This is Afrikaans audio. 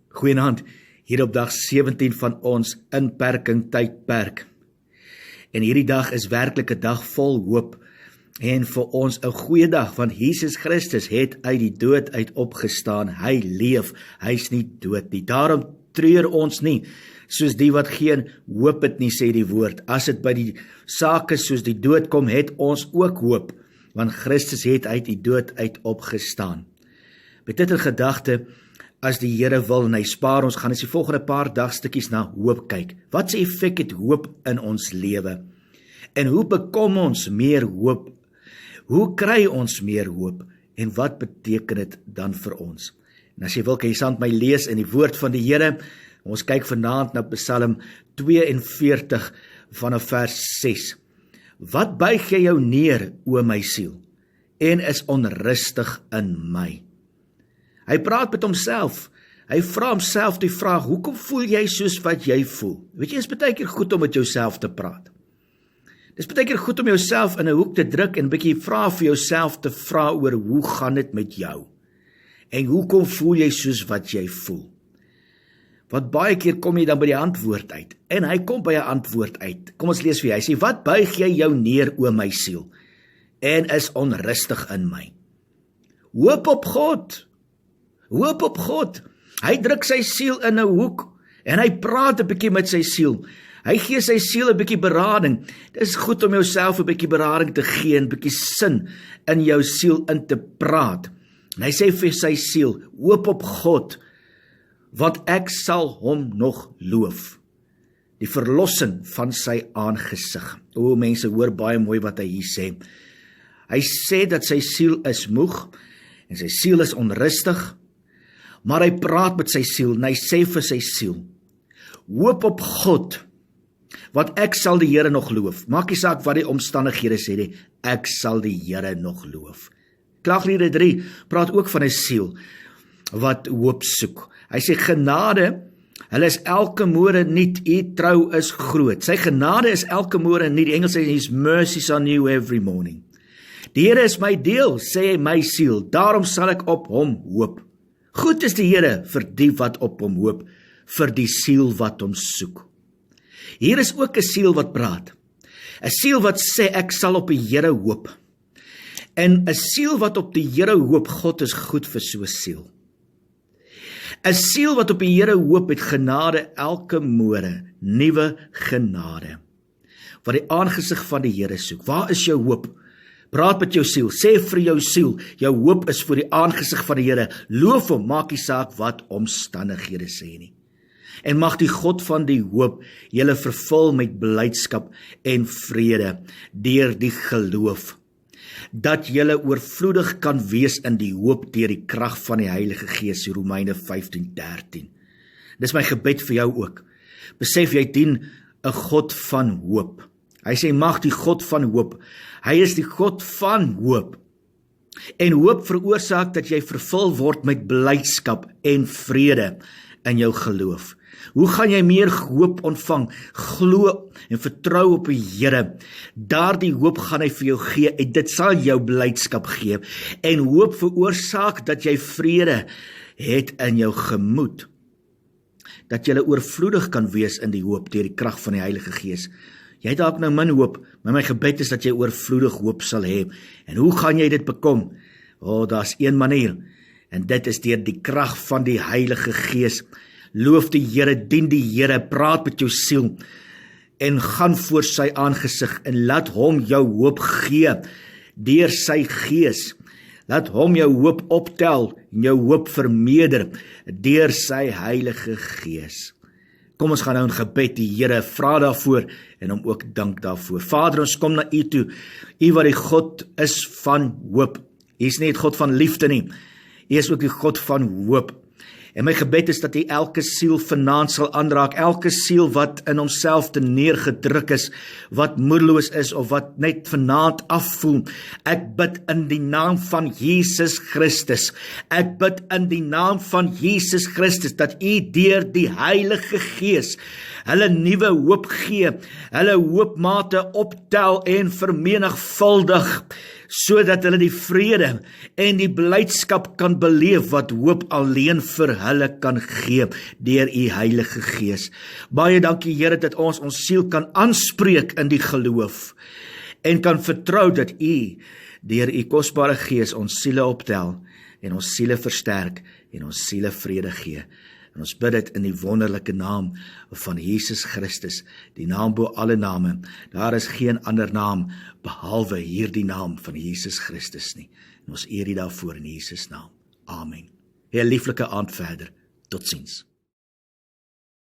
Goeienaand, hier op dag 17 van ons inperking tydperk. En hierdie dag is werklik 'n dag vol hoop en vir ons 'n goeie dag, want Jesus Christus het uit die dood uit opgestaan. Hy leef, hy's nie dood nie. Daarom treur ons nie soos die wat geen hoop het nie, sê die woord. As dit by die sake soos die dood kom, het ons ook hoop, want Christus het uit die dood uit opgestaan. Met dit in gedagte, as die Here wil en hy spaar ons, gaan ons die volgende paar dagstukkies na hoop kyk. Wat se effek het hoop in ons lewe? En hoe bekom ons meer hoop? Hoe kry ons meer hoop? En wat beteken dit dan vir ons? En as jy wil, kan jy saam met my lees in die woord van die Here. Ons kyk vanaand na Psalm 42 vanaf vers 6. Wat buig jy jou neer, o my siel, en is onrustig in my? Hy praat met homself. Hy vra homself die vraag, hoekom voel jy soos wat jy voel? Weet jy, is baie keer goed om met jouself te praat. Dis baie keer goed om jouself in 'n hoek te druk en 'n bietjie vra vir jouself te vra oor hoe gaan dit met jou? En hoekom voel jy soos wat jy voel? Want baie keer kom jy dan by die antwoord uit. En hy kom by 'n antwoord uit. Kom ons lees vir hy sê, wat buig jy jou neer, o my siel, en is onrustig in my? Hoop op God. Hoop op God. Hy druk sy siel in 'n hoek en hy praat 'n bietjie met sy siel. Hy gee sy siel 'n bietjie berading. Dit is goed om jouself 'n bietjie berading te gee, 'n bietjie sin in jou siel in te praat. En hy sê vir sy siel, hoop op God, want ek sal hom nog loof. Die verlossing van sy aangesig. O, mense, hoor baie mooi wat hy hier sê. Hy sê dat sy siel is moeg en sy siel is onrustig, maar hy praat met sy siel en hy sê vir sy siel, hoop op God, want ek sal die Here nog loof. Maak nie saak wat die omstandighede sê nie, ek sal die Here nog loof. Klagliedere 3 praat ook van 'n siel wat hoop soek. Hy sê genade, hulle is elke môre nuut, u trou is groot. Sy genade is elke môre nuut. Die Engels sê his mercies are new every morning. Die Here is my deel, sê my siel, daarom sal ek op hom hoop. Goed is die Here vir die wat op hom hoop, vir die siel wat hom soek. Hier is ook 'n siel wat praat. 'n Siel wat sê ek sal op die Here hoop. En 'n siel wat op die Here hoop, God is goed vir so 'n siel. 'n Siel wat op die Here hoop het genade elke môre, nuwe genade. Wat die aangesig van die Here soek. Waar is jou hoop? Praat met jou siel, sê vir jou siel, jou hoop is voor die aangesig van die Here. Loof hom, maak nie saak wat omstandighede sê nie. En mag die God van die hoop julle vervul met blydskap en vrede deur die geloof, dat julle oorvloedig kan wees in die hoop deur die krag van die Heilige Gees, Romeine 15:13. Dis my gebed vir jou ook. Besef jy dien 'n God van hoop. Hy sê mag die God van hoop. Hy is die God van hoop. En hoop veroorsaak dat jy vervul word met blydskap en vrede in jou geloof. Hoe gaan jy meer hoop ontvang? Glo en vertrou op die Here. Daardie hoop gaan hy vir jou gee en dit sal jou blydskap gee. En hoop veroorsaak dat jy vrede het in jou gemoed. Dat jy oorvloedig kan wees in die hoop deur die krag van die Heilige Gees. Jy het dalk nou min hoop, maar my gebed is dat jy oorvloedig hoop sal hê. En hoe gaan jy dit bekom? Daar's een manier, en dit is deur die krag van die Heilige Gees. Loof die Here, dien die Here, praat met jou siel, en gaan voor sy aangesig, en laat hom jou hoop gee, deur sy Gees. Laat hom jou hoop optel, en jou hoop vermeerder, deur sy Heilige Gees. Kom ons gaan nou in gebed die Here vra daarvoor en hom ook dank daarvoor. Vader, ons kom na U toe, U wat die God is van hoop. U is nie die God van liefde nie, U is ook die God van hoop. En my gebed is dat U elke siel vanaand sal aanraak, elke siel wat in homself te neergedruk is, wat moedeloos is of wat net vanaand afvoel. Ek bid in die naam van Jesus Christus. Ek bid in die naam van Jesus Christus dat U deur die Heilige Gees hulle nuwe hoop gee, hulle hoopmate optel en vermenigvuldig, sodat hulle die vrede en die blydskap kan beleef wat hoop alleen vir hulle kan gee deur u Heilige Gees. Baie dankie Here dat ons siel kan aanspreek in die geloof en kan vertrou dat u deur u kosbare Gees ons siele optel en ons siele versterk en ons siele vrede gee. En ons bid dit in die wonderlike naam van Jesus Christus, die naam bo alle name. Daar is geen ander naam behalwe hierdie naam van Jesus Christus nie. En ons eer U daarvoor in Jesus naam. Amen. 'n lieflike aand verder. Totsiens.